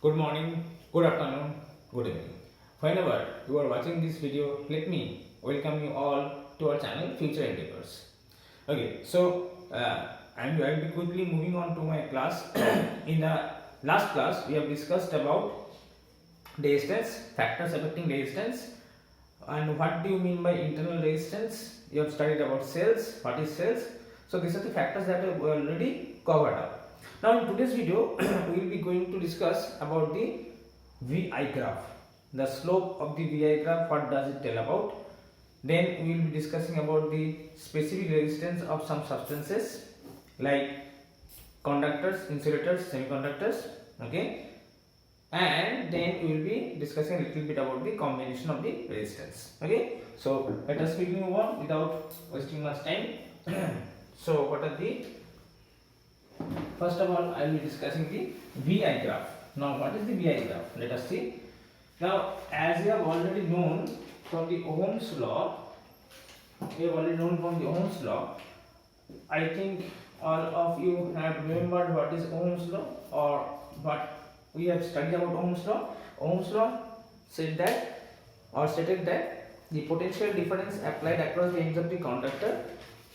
Good morning, good afternoon, good evening. Whenever you are watching this video, let me welcome you all to our channel Future Endeavors. Okay, so I will be quickly moving on to my class. In the last class, we have discussed about resistance, factors affecting resistance, and what do you mean by internal resistance. You have studied about cells, what is cells. So these are the factors that we already covered up. Now in today's video we will be going to discuss about the VI graph, the slope of the VI graph, what does it tell about. Then we will be discussing about the specific resistance of some substances like conductors, insulators, semiconductors, okay. And then we will be discussing a little bit about the combination of the resistance, okay. So let us quickly move on without wasting much time. So what are the, first of all I will be discussing the VI graph. Now what is the VI graph? Let us see. Now as you have already known from the Ohm's law, I think all of you have remembered what is Ohm's law, or what we have studied about Ohm's law. Ohm's law said that, or stated that, the potential difference applied across the ends of the conductor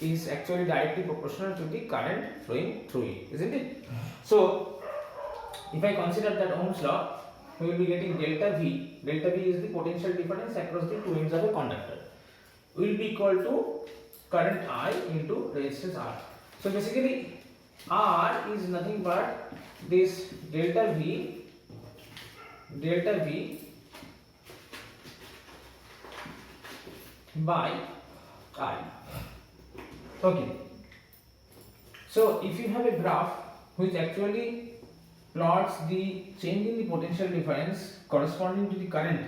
is actually directly proportional to the current flowing through it, isn't it? So if I consider that Ohm's law, we will be getting delta V. Delta V is the potential difference across the two ends of a conductor, will be equal to current I into resistance R. So basically R is nothing but this delta V by I. Okay. So if you have a graph which actually plots the change in the potential difference corresponding to the current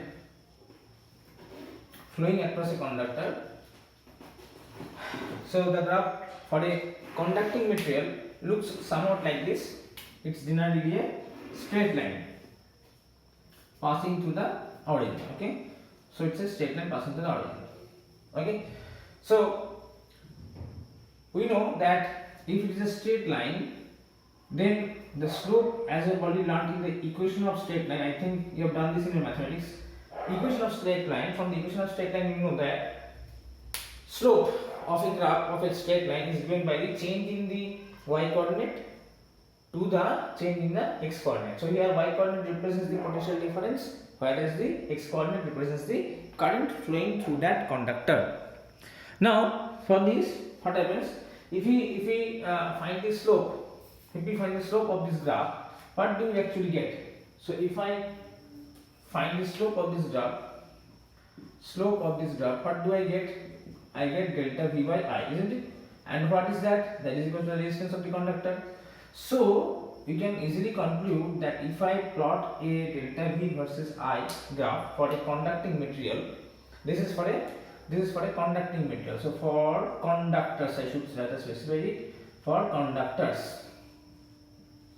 flowing across a conductor, so the graph for a conducting material looks somewhat like this. It's generally a straight line passing through the origin, okay. So it's a straight line passing through the origin, okay. So we know that if it is a straight line, then the slope, as I have already learned in the equation of straight line, I think you have done this in your mathematics. Equation of straight line, from the equation of straight line you know that slope of a graph of a straight line is given by the change in the y coordinate to the change in the x coordinate. So here y coordinate represents the potential difference, whereas the x coordinate represents the current flowing through that conductor. Now for this, what happens, if we find the slope, of this graph, what do we actually get? So if I find the slope of this graph, what do I get? I get delta V by I, isn't it? And what is that? That is equal to the resistance of the conductor. So we can easily conclude that if I plot a delta V versus I graph for a conducting material, this is for a conducting material. So for conductors, I should rather specify it, for conductors,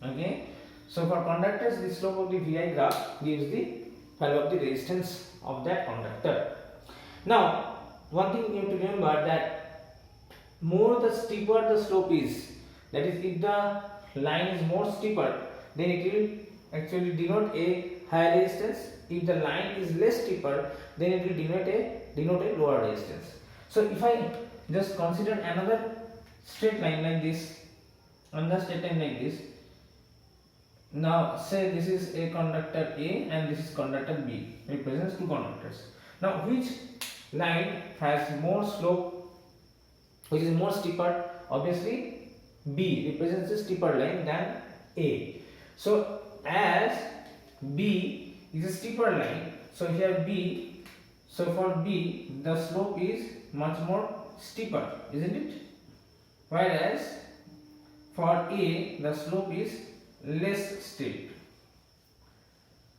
okay. So for conductors, the slope of the VI graph gives the value of the resistance of that conductor. Now one thing you have to remember, that more the steeper the slope is, that is, if the line is more steeper, then it will actually denote a higher resistance. If the line is less steeper, then it will denote a lower resistance. So if I just consider another straight line like this, now say this is a conductor A and this is conductor B, represents two conductors. Now which line has more slope, which is more steeper? Obviously B represents a steeper line than A. So as B is a steeper line, so here B, so for B the slope is much more steeper, isn't it? Whereas for A the slope is less steep.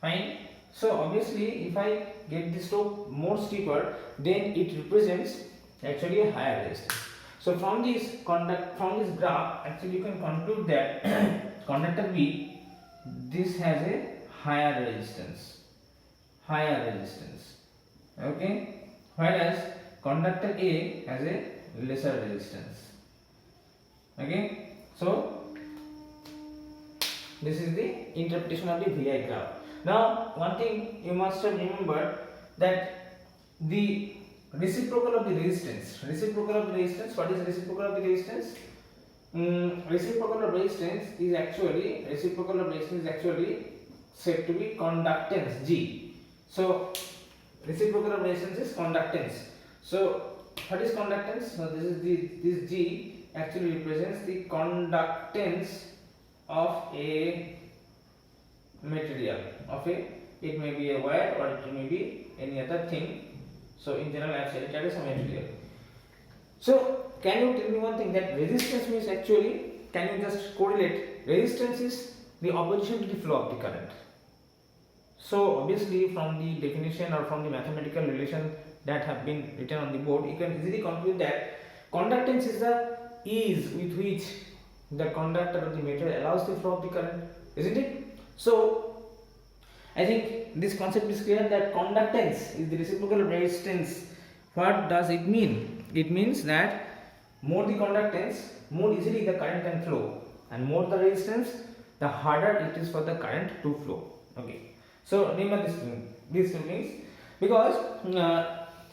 Fine. So obviously if I get the slope more steeper, then it represents actually a higher resistance. So from this graph, actually you can conclude that conductor B, this has a higher resistance, okay, whereas conductor A has a lesser resistance, okay. So This is the interpretation of the VI graph. Now, one thing you must have remembered, that the reciprocal of the resistance. Reciprocal of the resistance. What is reciprocal of the resistance? Reciprocal of resistance is actually said to be conductance G. So reciprocal of resistance is conductance. So what is conductance? So this G actually represents the conductance of a material, it may be a wire or it may be any other thing. So in general I have said it as a material. So can you tell me one thing, that resistance means actually, can you just correlate? Resistance is the opposition to the flow of the current. So obviously from the definition or from the mathematical relation that have been written on the board, you can easily conclude that conductance is the ease with which the conductor of the material allows the flow of the current, isn't it? So I think this concept is clear, that conductance is the reciprocal of resistance. What does it mean? It means that more the conductance, more easily the current can flow, and more the resistance, the harder it is for the current to flow. Okay. So remember these two things, because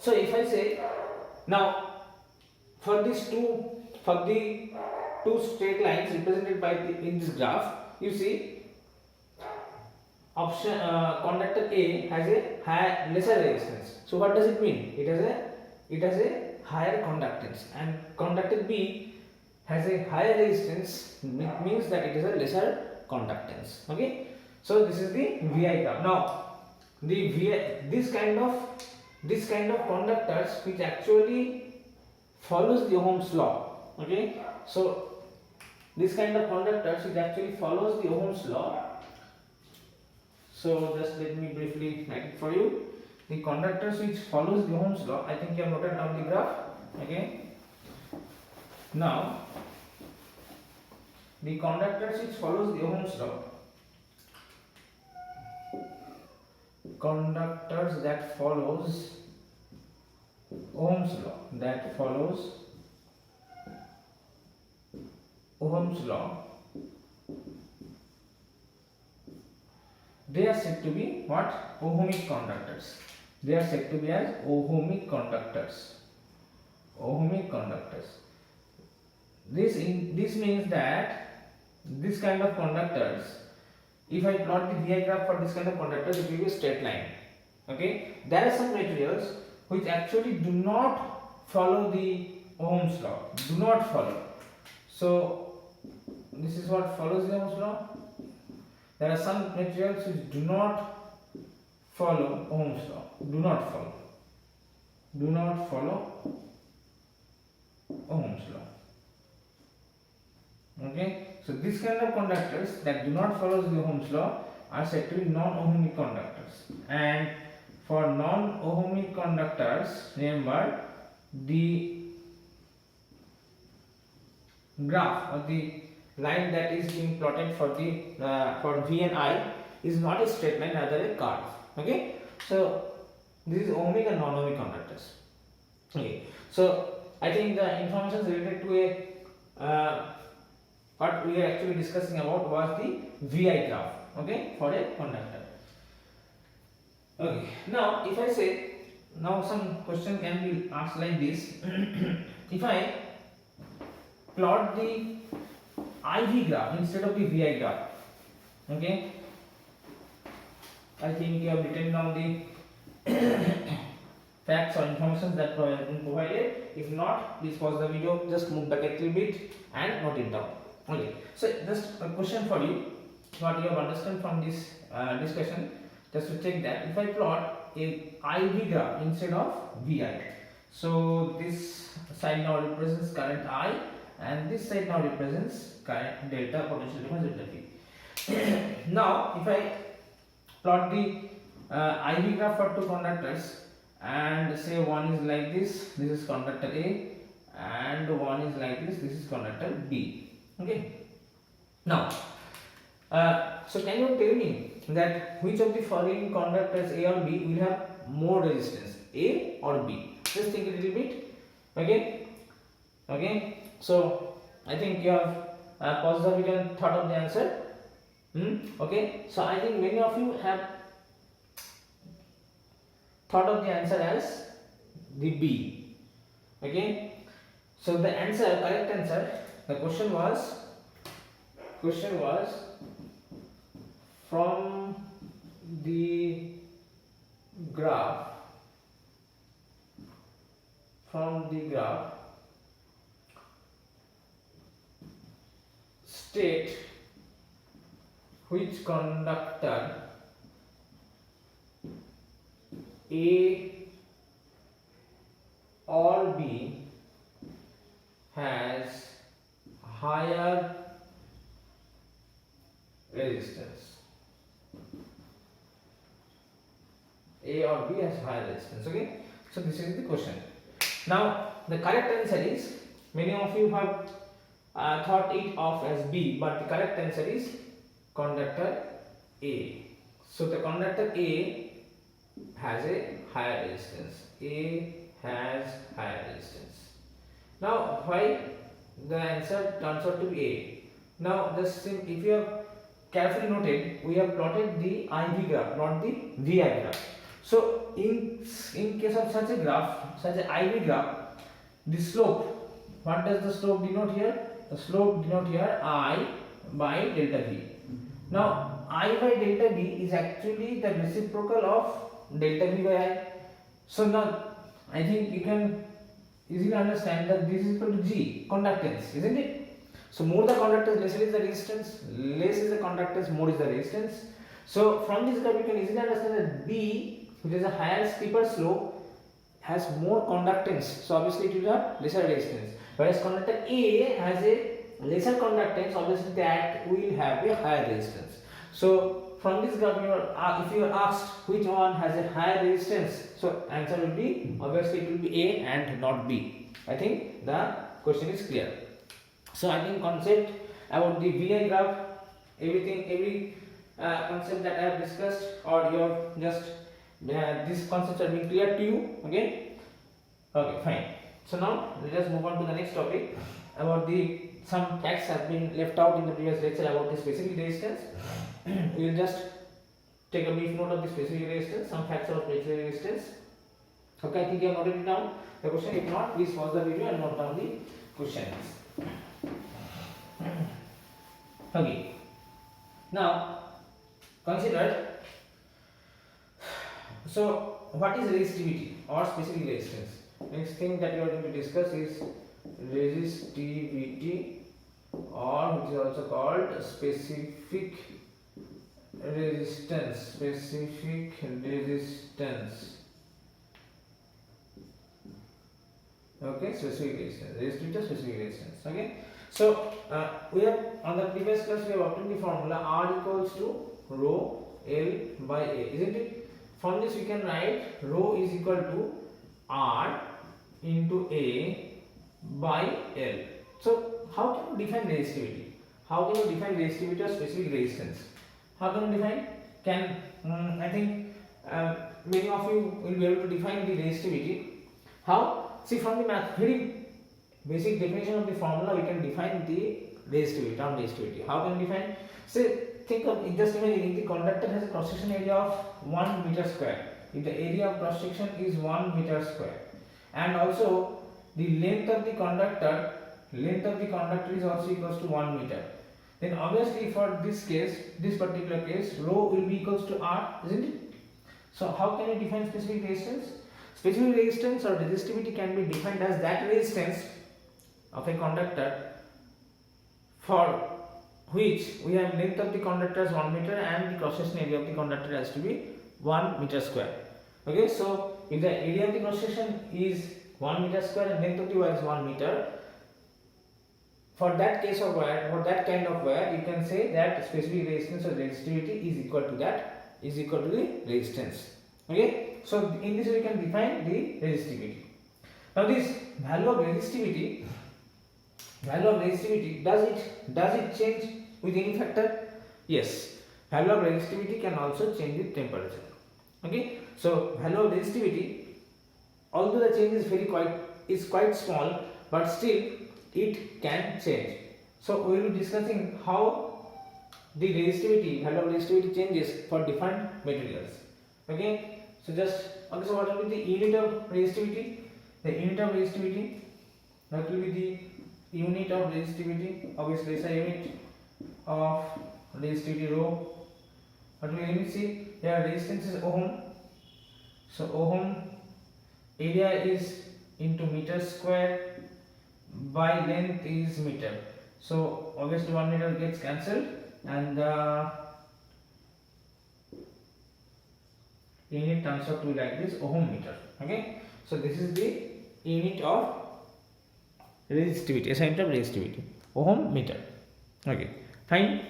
so if I say now for the two straight lines represented by in this graph, you see option conductor A has a lesser resistance. So what does it mean? It has a higher conductance, and conductor B has a higher resistance. It means that it is a lesser conductance. Okay. So this is the VI graph. Now the this kind of conductors which actually follows the Ohm's law. Okay. So this kind of conductors which actually follows the Ohm's law. So just let me briefly write it for you. The conductors which follows the Ohm's law, I think you have noted down the graph. Okay. Now the conductors which follows the Ohm's law, conductors that follows Ohm's law, they are said to be what? Ohmic conductors. They are said to be as ohmic conductors. Ohmic conductors. This means that this kind of conductors, if I plot the VI graph for this kind of conductors, it will be a straight line. Okay. There are some materials which actually do not follow the Ohm's law. Do not follow. So this is what follows the Ohm's law. There are some materials which do not follow Ohm's law. Do not follow Ohm's law. Okay. So this kind of conductors that do not follow the Ohm's law are said to be non-ohmic conductors. And for non-ohmic conductors, remember the graph or the line that is being plotted for the for V and I is not a straight line, rather a curve. Okay. So this is ohmic and non-ohmic conductors. Okay. So I think the information related to a what we are actually discussing about was the VI graph. Okay, for a conductor. Okay. Now if I say, now some question can be asked like this. If I plot the IV graph instead of the VI graph, okay, I think you have written down the facts or information that have been provided. If not, please pause the video, just move back a little bit and note it down. Okay, so just a question for you, what you have understood from this discussion, just to check that if I plot a IV graph instead of VI, so this side now represents current I and this side now represents current delta, potential difference delta V. Now if I plot the IV graph for two conductors, and say one is like this is conductor A, and one is like this is conductor B. Okay. Now so can you tell me that which of the following conductors A or B will have more resistance, A or B? Just think a little bit. Okay. Okay. So I think you have paused the video and thought of the answer. Okay, so I think many of you have thought of the answer as the B. Okay, so the answer, correct answer, the question was from the graph state which conductor A or B has higher resistance. A or B has higher resistance. Okay, so this is the question. Now the correct answer is, many of you have thought it of as B, but the correct answer is conductor A. So the conductor A has a higher resistance. A has higher resistance. Now why the answer turns out to be A? Now just if you have carefully noted, we have plotted the IV graph, not the VI graph. So in case of such a graph, such an IV graph, the slope, what does the slope denote here? The slope denote here I by delta V. Now I by delta V is actually the reciprocal of delta V by I. So now I think you can easily understand that this is equal to G, conductance, isn't it? So more the conductance, lesser is the resistance, less is the conductance, more is the resistance. So from this graph you can easily understand that B, which is a higher steeper slope, has more conductance, so obviously it will have lesser resistance. Whereas conductor A has a lesser conductance, obviously that will have a higher resistance. So from this graph, if you are asked which one has a higher resistance, so answer will be, obviously it will be A and not B. I think the question is clear. So I think concept about the VI graph, every concept that I have discussed, or you have just these concepts are being clear to you. Okay, fine. So now let us move on to the next topic about the some facts have been left out in the previous lecture about the specific resistance. We will just take a brief note of the specific resistance, some facts about specific resistance. Okay, I think you have noted it down the question. If not, please pause the video and note down the questions. Okay, now consider, so what is resistivity or specific resistance? Next thing that we are going to discuss is resistivity, or which is also called specific resistance. Specific resistance. Okay, specific resistance. Resistivity or specific resistance. Okay. So we have, on the previous class we have obtained the formula R equals to rho L by A, isn't it? From this we can write rho is equal to R into A by L. So how can you define resistivity? How can you define resistivity or specific resistance? How can you define? I think many of you will be able to define the resistivity. How? See, from the very basic definition of the formula, we can define the resistivity, term resistivity. How can we define? Say, think of, just imagine if the conductor has a cross section area of 1 meter square. If the area of cross section is 1 meter square, and also the length of the conductor is also equals to 1 meter, then obviously for this case, this particular case, rho will be equals to R, isn't it? So how can you define specific resistance? Specific resistance or resistivity can be defined as that resistance of a conductor for which we have length of the conductor as 1 meter and the cross section area of the conductor has to be 1 meter square. Okay, so if the area of the cross section is 1 meter square and length of the wire is 1 meter, for that case of wire, for that kind of wire, you can say that specific resistance or resistivity is equal to the resistance. Okay, so in this we can define the resistivity. Now this value of resistivity, does it change with any factor? Yes, value of resistivity can also change with temperature. Okay, so value of resistivity, although the change is quite small, but still it can change. So we will be discussing how the resistivity, value of resistivity changes for different materials. Okay, so so what will be the unit of resistivity? The unit of resistivity, that will be the unit of resistivity, obviously SI unit of resistivity rho. What will we see here? Resistance is ohm, so ohm, area is into meter square, by length is meter. So obviously 1 meter gets cancelled and the unit turns out to be like this, ohm meter. Okay, so this is the unit of resistivity, SI unit of resistivity, ohm meter. Okay, fine.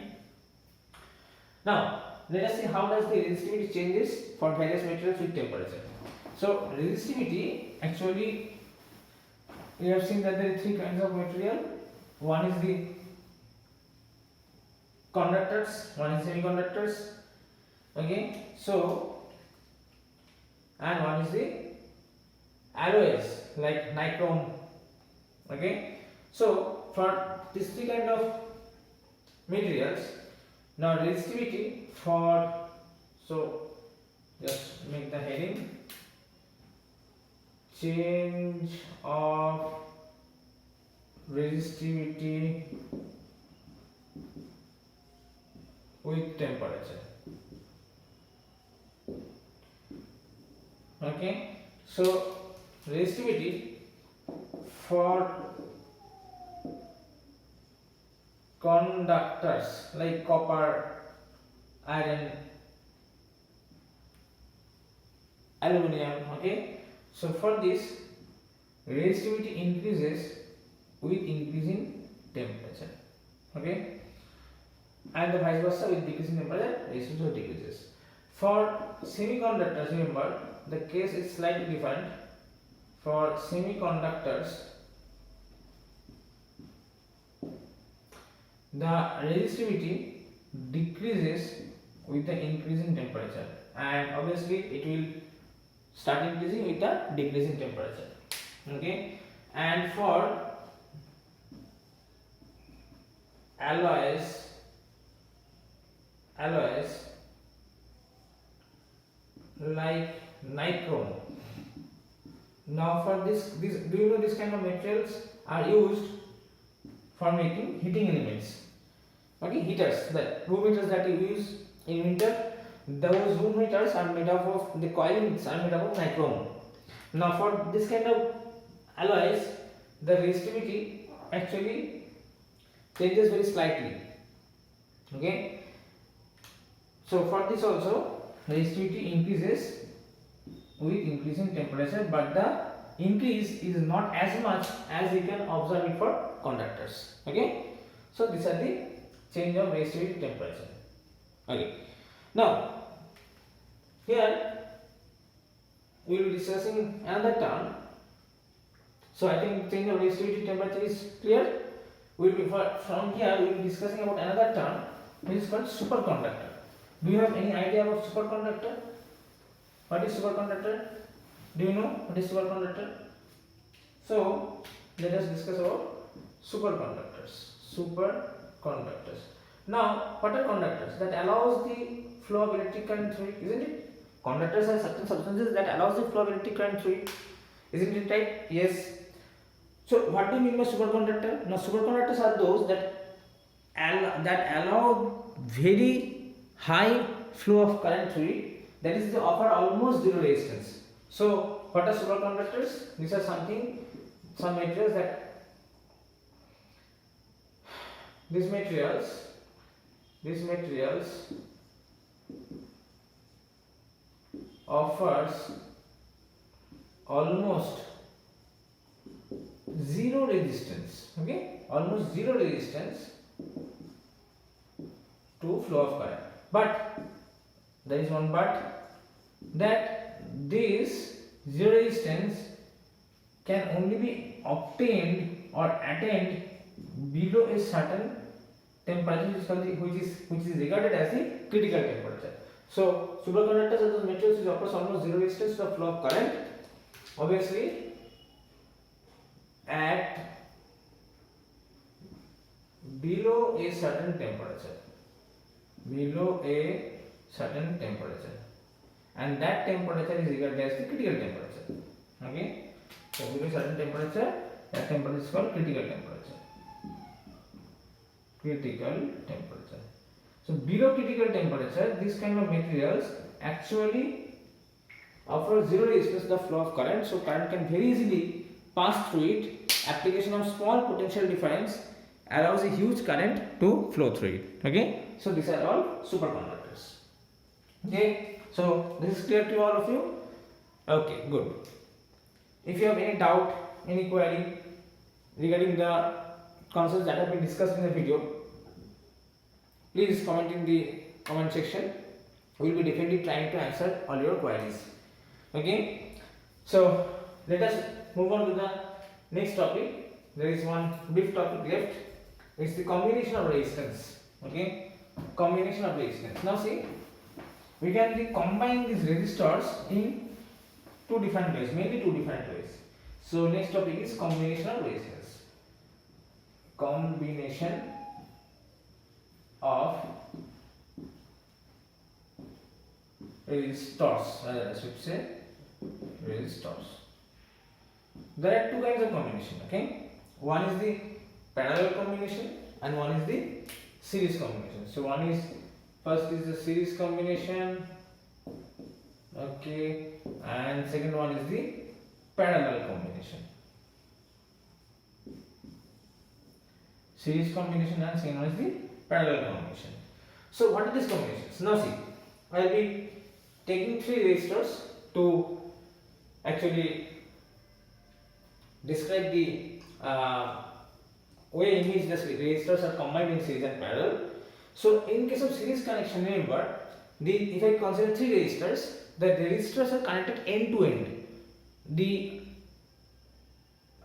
Now let us see how does the resistivity changes for various materials with temperature. So resistivity, actually we have seen that there are three kinds of material. One is the conductors, one is semiconductors. Okay, so and one is the alloys like nichrome. Okay, so for these three kind of materials, now resistivity for, so just make the heading, change of resistivity with temperature. Okay, so resistivity for conductors like copper, iron, aluminum. Okay, so for this resistivity increases with increasing temperature. Okay, and the vice versa, with decreasing temperature resistivity decreases. For semiconductors, remember the case is slightly different. For semiconductors, the resistivity decreases with the increasing temperature, and obviously it will start increasing with the decreasing temperature. Okay, and for alloys like nichrome. Now for this do you know this kind of materials are used for making heating elements? Okay, heaters, the room heaters that you use in winter, those room heaters are made up of, the coilings are made up of nichrome. Now for this kind of alloys, the resistivity actually changes very slightly. Okay, so for this also resistivity increases with increasing temperature, but the increase is not as much as you can observe it for conductors. Okay, so these are the change of resistivity temperature. Okay, now here we will be discussing another term. So I think change of resistivity temperature is clear. We will be from here we will be discussing about another term which is called superconductor. Do you have any idea about superconductor? What is superconductor? Do you know what is superconductor? So let us discuss about superconductors. Superconductors. Now, what are conductors? That allows the flow of electric current through it, isn't it? Conductors are certain substances that allows the flow of electric current through it, isn't it right? Yes. So what do you mean by superconductor? Now superconductors are those that allow very high flow of current through it, that is they offer almost zero resistance. So what are superconductors? These are some materials that these materials offers almost zero resistance. Okay, almost zero resistance to flow of current. But there is one but, that this zero resistance can only be obtained or attained below a certain temperature which is regarded as the critical temperature. So superconductors are those materials which offers almost zero resistance to the flow of current, obviously at below a certain temperature. below a certain temperature, and that temperature is regarded as the critical temperature. Okay, so below a certain temperature, that temperature is called critical temperature. Critical temperature. So below critical temperature, this kind of materials actually offer zero resistance to the flow of current, so current can very easily pass through it. Application of small potential difference allows a huge current to flow through it. Okay, so these are all superconductors. Okay, so this is clear to all of you. Okay, good. If you have any doubt, any query regarding the concepts that have been discussed in the video, please comment in the comment section. We will be definitely trying to answer all your queries. Okay, so let us move on to the next topic. There is one brief topic left. It's the combination of resistance. Okay, combination of resistance. Now see, we can combine these resistors in two different ways, mainly two different ways. So next topic is combination of resistance. Combination of resistors, I should say resistors. There are two kinds of combination. Okay, one is the parallel combination and one is the series combination. So one is, first is the series combination, okay, and second one is the parallel combination. Series combination and second one is the parallel combination. So what are these combinations? Now see, I will be taking three resistors to actually describe the way in which the resistors are combined in series and parallel. So in case of series connection, remember, if I consider three resistors, the resistors are connected end to end. The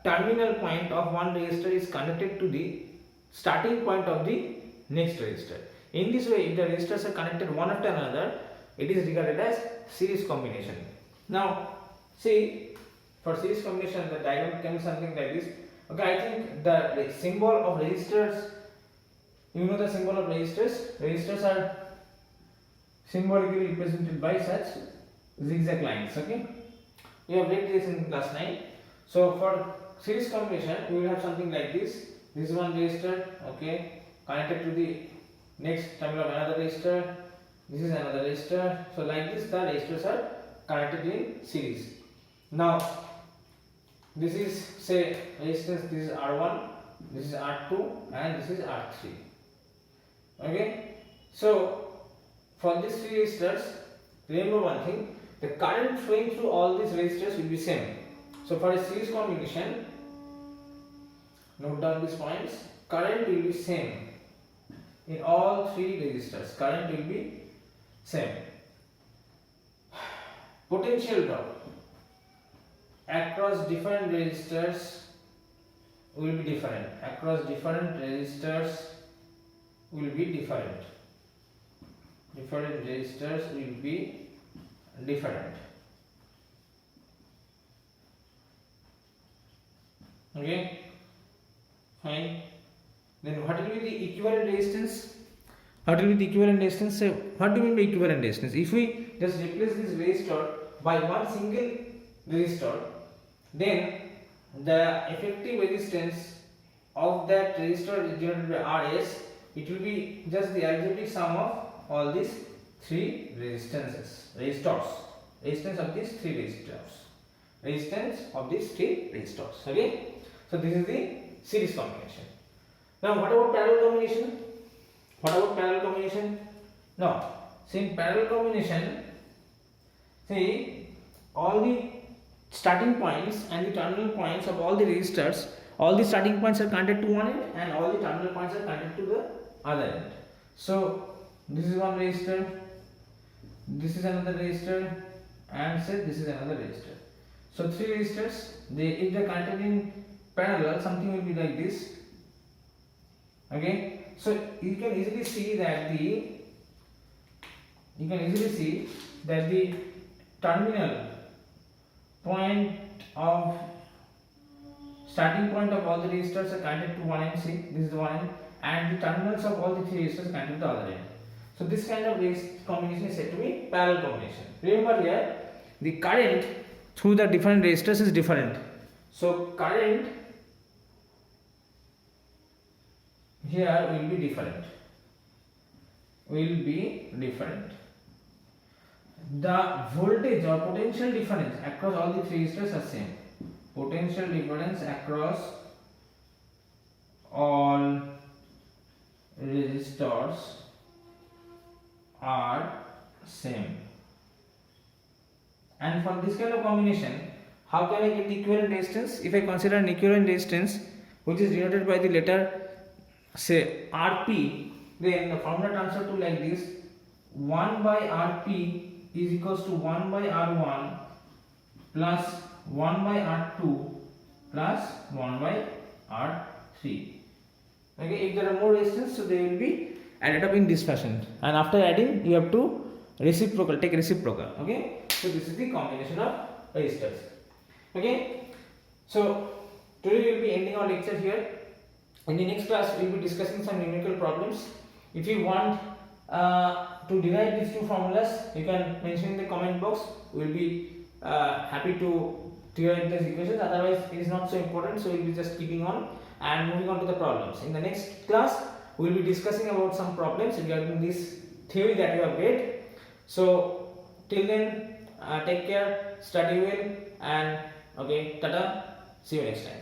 terminal point of one resistor is connected to the starting point of the next resistor. In this way, if the resistors are connected one after another, it is regarded as series combination. Now see, for series combination, the diagram can be something like this. Okay, I think the symbol of resistors, you know the symbol of resistors. Resistors are symbolically represented by such zigzag lines. Okay, we have read this in class 9. So for series combination, we will have something like this. This is one resistor, okay, connected to the next terminal of another resistor. This is another resistor. So like this, the resistors are connected in series. Now this is, say, resistance. This is R1, this is R2, and this is R3. Okay, so for these three resistors, remember one thing: the current flowing through all these resistors will be same. So for a series combination, note down these points. Current will be same in all three resistors. Current will be same. Potential drop across different resistors will be different. Across different resistors will be different. Different resistors will be different. Okay, fine. Then what will be the equivalent resistance? What will be the equivalent resistance? So what do you mean by equivalent resistance? If we just replace this resistor by one single resistor, then the effective resistance of that resistor is denoted by Rs. It will be just the algebraic sum of all these three resistors of these three resistors. Resistance of these three resistors. Okay, so this is the series combination. Now what about parallel combination? What about parallel combination? Now, see, in parallel combination, see, all the starting points and the terminal points of all the resistors, all the starting points are connected to one end and all the terminal points are connected to the other end. So this is one resistor, this is another resistor, and say this is another resistor. So three resistors, if they are connected in parallel, something will be like this. Okay, so you can easily see that the terminal point of starting point of all the resistors are connected to one end. See, this is the one end, and the terminals of all the three resistors are connected to the other end. So this kind of combination is said to be parallel combination. Remember here, the current through the different resistors is different. So current here will be different. The voltage or potential difference across all the three resistors are same. Potential difference across all resistors are same. And for this kind of combination, how can I get equivalent resistance? If I consider an equivalent resistance which is denoted by the letter say Rp, then the formula transfer to like this: 1 by Rp is equals to 1 by R1 plus 1 by R2 plus 1 by R3. Okay, if there are more resistance, so they will be added up in this fashion, and after adding you have to take reciprocal. Okay, so this is the combination of resistors. Okay, so today we will be ending our lecture here. In the next class we will be discussing some numerical problems. If you want to derive these two formulas, you can mention in the comment box. We will be happy to derive these equations. Otherwise it is not so important, so we will be just keeping on and moving on to the problems. In the next class we will be discussing about some problems regarding this theory that you have read. So till then, take care, study well, and okay, tata, see you next time.